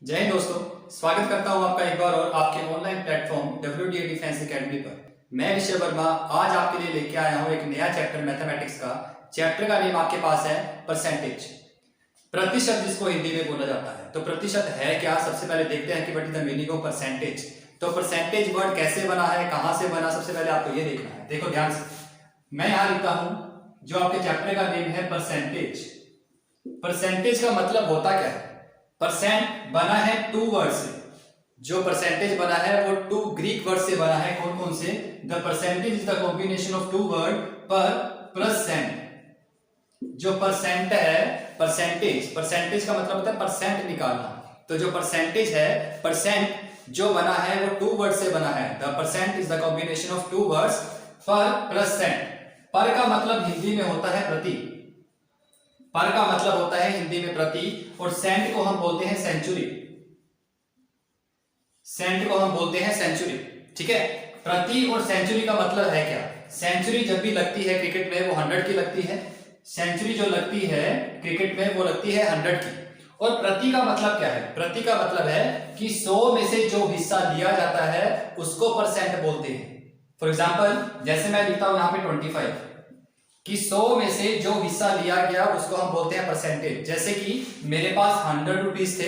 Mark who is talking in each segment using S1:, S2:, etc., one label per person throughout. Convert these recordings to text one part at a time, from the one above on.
S1: जय हिंद दोस्तों, स्वागत करता हूं आपका एक बार और आपके online platform WDA defence academy पर। मैं विषय वर्मा आज आपके लिए लेके आया हूं एक नया चैप्टर मैथमेटिक्स का। चैप्टर का नेम आपके पास है परसेंटेज, प्रतिशत, जिसको हिंदी में बोला जाता है। तो प्रतिशत है क्या, सबसे पहले देखते हैं कि what is the meaning of percentage. तो परसेंटेज वर्ड कैसे बना है, कहां से बना, सबसे पहले आपको ये देखना है। देखो ध्यान से, मैं यहां लिखता हूं जो आपके चैप्टर का नेम है परसेंटेज। परसेंटेज का मतलब होता क्या है? परसेंट बना है टू वर्ड से। जो परसेंटेज बना है वो टू ग्रीक वर्ड से बना है। कौन कौन से? The percentage is the combination of two word per plus cent. जो परसेंट है, परसेंटेज, परसेंटेज का मतलब होता है परसेंट निकालना। तो जो परसेंटेज है, परसेंट जो बना है वो टू वर्ड से बना है। The percent is the combination of two words per plus cent. Per का मतलब हिंदी में होता है प्रति। पर का मतलब होता है हिंदी में प्रति, और सेंट को हम बोलते हैं सेंचुरी। सेंट को हम बोलते हैं सेंचुरी, ठीक है। प्रति और सेंचुरी का मतलब है क्या? सेंचुरी जब भी लगती है क्रिकेट में वो 100 की लगती है। सेंचुरी जो लगती है क्रिकेट में वो लगती है 100 की। और प्रति का मतलब क्या है? प्रति का मतलब है कि 100 में से जो हिस्सा लिया जाता है उसको परसेंट बोलते हैं। फॉर एग्जाम्पल, जैसे मैं लिखता हूं यहां पे 25 कि 100 में से जो हिस्सा लिया गया उसको हम बोलते हैं परसेंटेज। जैसे कि मेरे पास 100 रुपीज थे,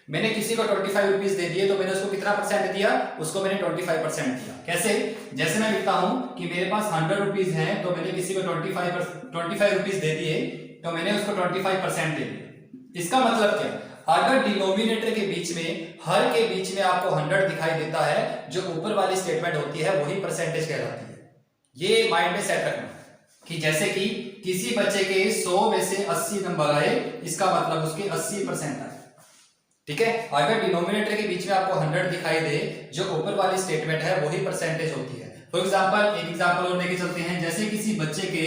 S1: मैंने किसी को 25 रुपीज दे दिए, तो मैंने उसको कितना परसेंट दिया? उसको मैंने 25% दिया। कैसे? जैसे मैं लिखता हूं कि मेरे पास 100 रुपीज है, तो मैंने किसी को 25 रुपीज दे दिए, तो मैंने उसको 25% दे दिया। इसका मतलब क्या? अगर डिनोमिनेटर के बीच में, हर के बीच में आपको 100 दिखाई देता है, जो ऊपर वाली स्टेटमेंट होती है वही परसेंटेज कहलाती है। ये माइंड में सेट रखना कि जैसे कि किसी बच्चे के 100 में से 80 नंबर आए, इसका मतलब उसके 80% आए, ठीक है। अगर डिनोमिनेटर के बीच में आपको 100 दिखाई दे, जो ऊपर वाली स्टेटमेंट है वही परसेंटेज होती है। फॉर एग्जांपल, एक एग्जांपल और लेके चलते हैं। जैसे किसी बच्चे के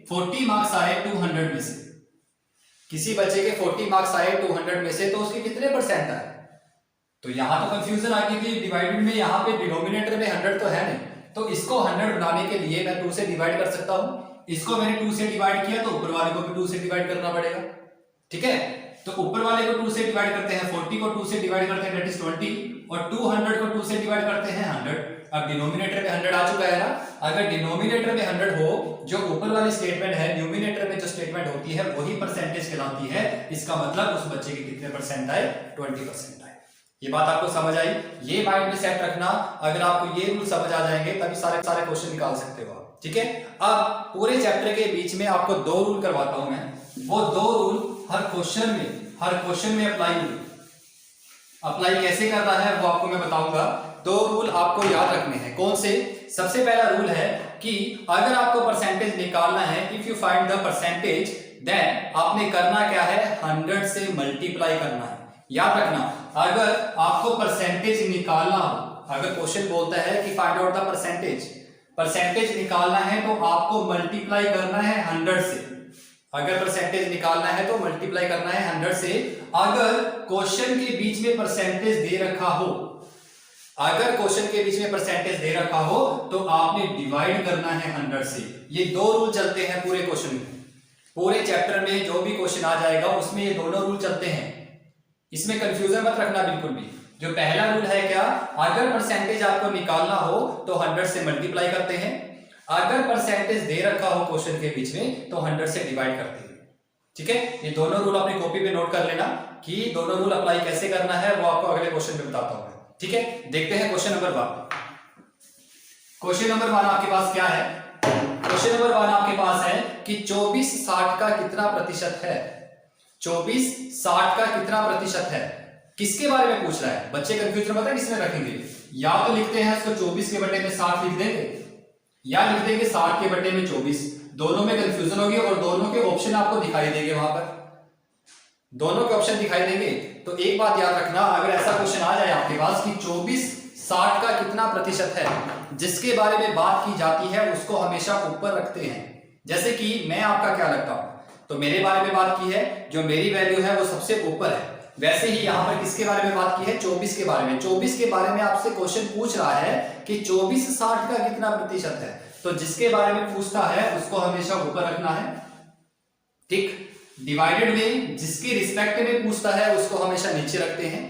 S1: 40 मार्क्स आए 200 में से, किसी बच्चे के 40 मार्क्स आए 200 में से, तो उसके कितने परसेंट आए? तो यहां तो कंफ्यूजन आ गई थी डिवाइडेड में, यहां पे डिनोमिनेटर में 100 तो है नहीं, तो इसको 100 बनाने के लिए मैं 2 से डिवाइड कर सकता हूं। इसको मैंने 2 से डिवाइड किया, तो ऊपर वाले को भी 2 से डिवाइड करना पड़ेगा, ठीक है। तो ऊपर वाले को 2 से डिवाइड करते हैं, 40 को 2 से डिवाइड करते हैं, दैट इज 20, और 200 को 2 से डिवाइड करते हैं 100। अब डिनोमिनेटर में 100 आ चुका है ना। अगर डिनोमिनेटर में 100 हो, जो ऊपर वाली स्टेटमेंट है, न्यूमिनेटर में जो स्टेटमेंट होती है वही परसेंटेज कहलाती है। इसका मतलब उस बच्चे के कितने परसेंट आए? 20% आए। ये बात आपको समझ आई? ये माइंड में सेट रखना। अगर आपको ये रूल समझ आ जाएंगे तभी सारे क्वेश्चन निकाल सकते हो आप, ठीक है। अब पूरे चैप्टर के बीच में आपको 2 रूल करवाता हूं मैं। वो 2 रूल हर क्वेश्चन में अप्लाई कैसे करना है वो आपको मैं बताऊंगा। 2 रूल आपको याद रखने हैं। कौन से? सबसे पहला रूल है कि अगर आपको परसेंटेज निकालना है, if you find the percentage, then आपने करना क्या है? 100 से मल्टीप्लाई करना है। याद रखना, अगर आपको परसेंटेज निकालना हो, अगर क्वेश्चन बोलता है कि फाइंड आउट द परसेंटेज निकालना है, तो आपको मल्टीप्लाई करना है 100 से। अगर परसेंटेज निकालना है तो मल्टीप्लाई करना है 100 से। अगर क्वेश्चन के बीच में परसेंटेज दे रखा हो, अगर क्वेश्चन के बीच में परसेंटेज दे रखा हो, तो आपने डिवाइड करना है 100 से। ये 2 रूल चलते हैं पूरे क्वेश्चन में। पूरे चैप्टर में जो भी क्वेश्चन आ जाएगा उसमें ये दोनों रूल चलते हैं। इसमें कंफ्यूजन मत रखना बिल्कुल भी। जो पहला रूल है क्या? अगर परसेंटेज आपको निकालना हो तो 100 से मल्टीप्लाई करते हैं। अगर परसेंटेज दे रखा हो क्वेश्चन के बीच में, तो 100 से डिवाइड करते हैं, ठीक है। ये दोनों रूल अपनी कॉपी पे नोट कर लेना कि दोनों रूल अप्लाई कैसे करना है, वो आपको अगले क्वेश्चन में बताता हूं, ठीक है। देखते हैं क्वेश्चन नंबर 1। क्वेश्चन नंबर 1 आपके पास क्या है? क्वेश्चन नंबर 1 आपके पास है कि 24 60 का कितना प्रतिशत है? 24 60 का कितना प्रतिशत है? किसके बारे में पूछ रहा है? बच्चे कंफ्यूजन पता है किसमें रखेंगे? या तो लिखते हैं इसको 24 के बटे में 60 लिख देंगे, या लिख देंगे 60 के बटे में 24। दोनों में कंफ्यूजन होगी और दोनों के ऑप्शन आपको दिखाई देंगे। वहां पर दोनों के ऑप्शन दिखाई देंगे। तो एक बात याद रखना, अगर ऐसा क्वेश्चन आ जाए आपके पास कि 24 60 का कितना प्रतिशत है, जिसके बारे में बात की जाती है उसको हमेशा ऊपर रखते हैं। जैसे कि मैं आपका क्या लगता हूं, तो मेरे बारे में बात की है, जो मेरी वैल्यू है वो सबसे ऊपर है। वैसे ही यहां पर किसके बारे में बात की है? 24 के बारे में। 24 के बारे में आपसे क्वेश्चन पूछ रहा है कि 24 60 का कितना प्रतिशत है, तो जिसके बारे में पूछता है उसको हमेशा ऊपर रखना है, ठीक। डिवाइडेड में जिसके रिस्पेक्ट में पूछता है उसको हमेशा नीचे रखते हैं।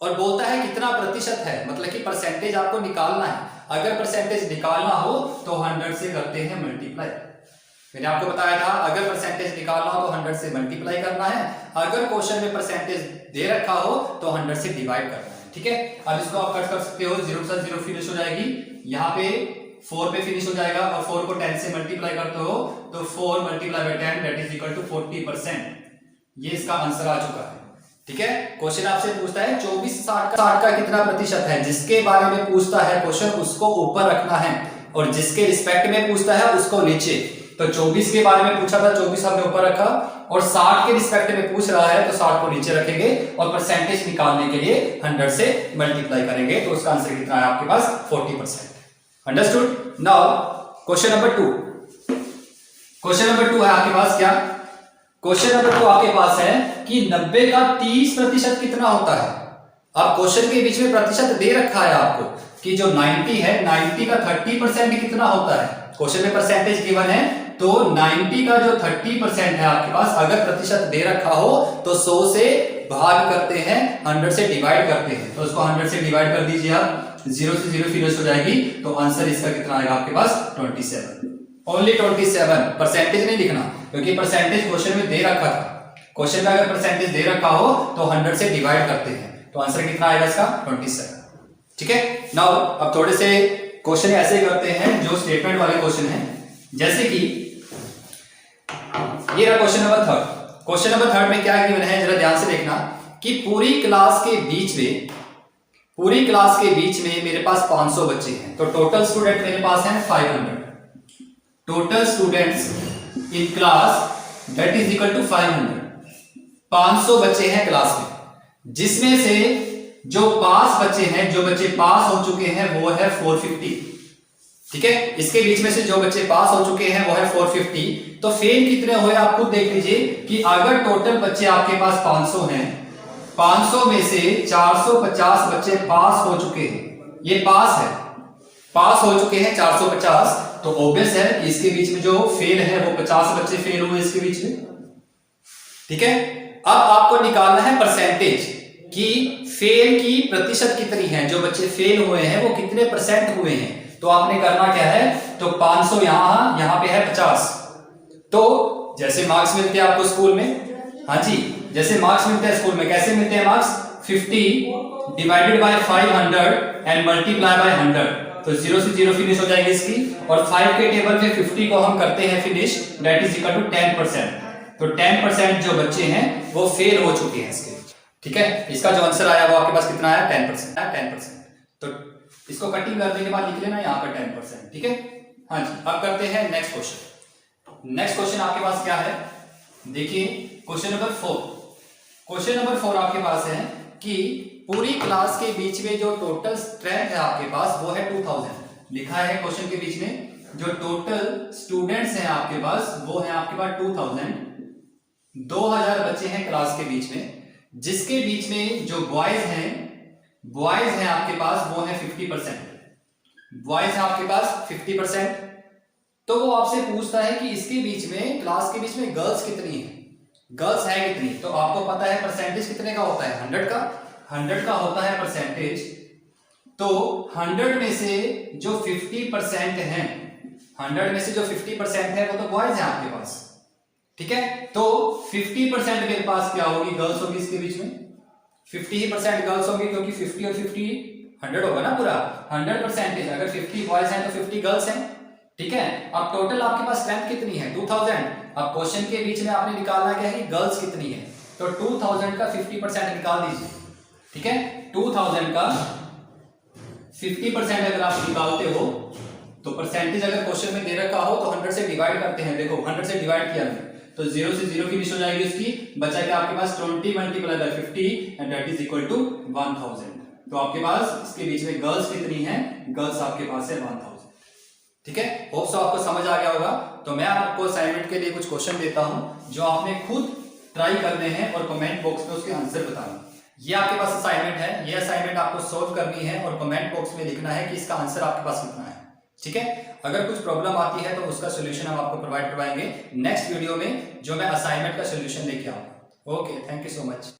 S1: और बोलता है कितना प्रतिशत है, मतलब कि परसेंटेज आपको निकालना है। अगर परसेंटेज निकालना हो तो 100 से करते हैं मल्टीप्लाई। मैंने आपको बताया था अगर परसेंटेज निकालना हो तो 100 से मल्टीप्लाई करना है, अगर क्वेश्चन में परसेंटेज दे रखा हो तो 100 से डिवाइड करना है। ठीक है, अब इसको आप कट कर सकते हो, 0 के साथ 0 फिनिश हो जाएगी, यहाँ पे 4 पे फिनिश हो जाएगा, और 4 को 10 से मल्टीप्लाई करते हो तो 4 multiply by 10 that is equal to 40%। ये इसका आंसर आ चुका है। ठीक है, क्वेश्चन आपसे पूछता है 24 60 का कितना प्रतिशत है, जिसके बारे में पूछता है क्वेश्चन उसको ऊपर रखना है, और जिसके रिस्पेक्ट में पूछता है उसको नीचे। तो 24 के बारे में पूछा था, 24 हमने ऊपर रखा, और 60 के रिस्पेक्ट में पूछ रहा है तो 60 को नीचे रखेंगे, और परसेंटेज निकालने के लिए 100 से मल्टीप्लाई करेंगे, तो उसका आंसर कितना है आपके पास 40%। Understood. Now question number 2। Question number 2 है आपके पास क्या, क्वेश्चन नंबर 2 आपके पास है कि 90 का 30% कितना होता है। अब क्वेश्चन के बीच में प्रतिशत दे रखा है आपको कि जो 90 है, 90 का 30% कितना होता है। क्वेश्चन में परसेंटेज गिवन है, तो 90 का जो 30% है आपके पास, अगर प्रतिशत दे रखा हो तो 100 से भाग करते हैं, 100 से डिवाइड करते हैं, तो उसको 100 से डिवाइड कर दीजिए आप, 0 से 0 फिनिश हो जाएगी, तो आंसर इसका कितना आएगा आपके पास 27। ओनली 27, परसेंटेज नहीं लिखना, क्योंकि परसेंटेज क्वेश्चन में दे रखा था। क्वेश्चन में अगर परसेंटेज दे रखा हो तो 100 से डिवाइड करते हैं, तो आंसर कितना आएगा इसका 27। ठीक है, नाउ अब थोड़े से क्वेश्चन ऐसे करते हैं जो स्टेटमेंट वाले क्वेश्चन हैं, जैसे कि ये रहा क्वेश्चन नंबर 3। क्वेश्चन नंबर 3 में क्या गिवन है, जरा ध्यान से देखना कि पूरी क्लास के बीच में मेरे पास 500 बच्चे हैं, तो टोटल स्टूडेंट मेरे पास हैं 500। Total students in class that is equal to 500। 500 बच्चे हैं क्लास में, जिसमें से जो पास बच्चे हैं, जो बच्चे पास हो चुके हैं वो है 450। ठीक है, इसके बीच में से जो बच्चे पास हो चुके हैं वो है 450। तो फेल कितने हुए आप खुद देख लीजिए कि अगर टोटल बच्चे आपके पास 500 हैं, 500 में से 450 बच्चे पास हो चुके हैं, ये पास है, पास हो चुके हैं 450, तो ऑब्वियस है कि इसके बीच में जो फेल है वो 50 बच्चे फेल हुए इसके बीच में। ठीक है, अब आपको निकालना है परसेंटेज कि फेल की प्रतिशत कितनी है, जो बच्चे फेल हुए हैं वो कितने परसेंट हुए हैं। तो आपने करना क्या है, तो 500 यहां पे है 50, तो जैसे मार्क्स मिलते हैं आपको स्कूल में, हाँ जी, जैसे मार्क्स मिलते हैं स्कूल में, कैसे मिलते हैं marks, 50 divided by 500 and multiply by 100, तो 0 से 0 फिनिश हो जाएगी इसकी, और 5 के टेबल पे 50 को हम करते हैं finish, that is equal to 10%। तो 10% जो बच्चे हैं वो फेल हो चुके हैं इसके। ठीक है, इसका जो आंसर आया वो आपके पास कितना आया 10%। तो इसको कटिंग करने के बाद लिख लेना यहाँ पर 10%। ठीक है, हाँ जी। अब करते हैं नेक्स्ट क्वेश्चन। नेक्स्ट क्वेश्चन आपके पास क्या है, देखिए क्वेश्चन नंबर 4। क्वेश्चन नंबर 4 आपके पास है कि पूरी क्लास के बीच में जो टोटल स्ट्रेंथ है आपके पास वो है 2000। लिखा है क्वेश्चन के बीच में जो टोटल स्टूडेंट्स हैं आपके पास वो है आपके पास 2000 बच्चे हैं क्लास के बीच में, जिसके बीच में जो बॉयज हैं आपके पास वो है 50%। बॉयज है आपके पास 50%। तो वो आपसे पूछता है कि इसके बीच में, क्लास के बीच में गर्ल्स कितनी है, गर्ल्स है कितनी। तो आपको पता है परसेंटेज कितने का होता है, 100 का होता है परसेंटेज। तो 100 में से जो 50% है, 100 में से जो 50% है वो तो बॉयज है आपके पास। ठीक है, तो 50% मेरे पास क्या होगी, गर्ल्स होगी इसके बीच में, 50% गर्ल्स होगी, क्योंकि 50 और 50 100 होगा ना पूरा, 100%। अगर 50 बॉयज हैं तो 50 गर्ल्स हैं। ठीक है, अब टोटल आपके पास स्ट्रेंथ कितनी है 2000। अब क्वेश्चन के बीच में आपने निकालना क्या है कि गर्ल्स कितनी है, तो 2000 का 50% निकाल दीजिए। ठीक है, 2000 का 50% अगर आप निकालते हो तो परसेंटेज अगर क्वेश्चन में दे रखा हो तो 100 से डिवाइड करते हैं। देखो 100 से डिवाइड किया हमने, तो 0 से 0 फिनिश हो जाएगी इसकी, बचा क्या आपके पास 20 multiply by 50 and that is equal to 1000। तो आपके पास इसके बीच में गर्ल्स कितनी है, गर्ल्स आपके पास है 1000। ठीक है, होप सो आपको समझ आ गया होगा। तो मैं आपको असाइनमेंट के लिए कुछ क्वेश्चन देता हूं जो आपने खुद ट्राई करने हैं और कमेंट बॉक्स में उसके आंसर बताना। ये आपके पास असाइनमेंट है, ये असाइनमेंट आपको सोल्व करनी है और कमेंट बॉक्स में लिखना है कि इसका आंसर आपके पास कितना है। ठीक है, अगर कुछ प्रॉब्लम आती है तो उसका सोल्यूशन हम आपको प्रोवाइड करवाएंगे नेक्स्ट वीडियो में, जो मैं असाइनमेंट का सोल्यूशन लेके आऊंगा। Okay, thank you so much.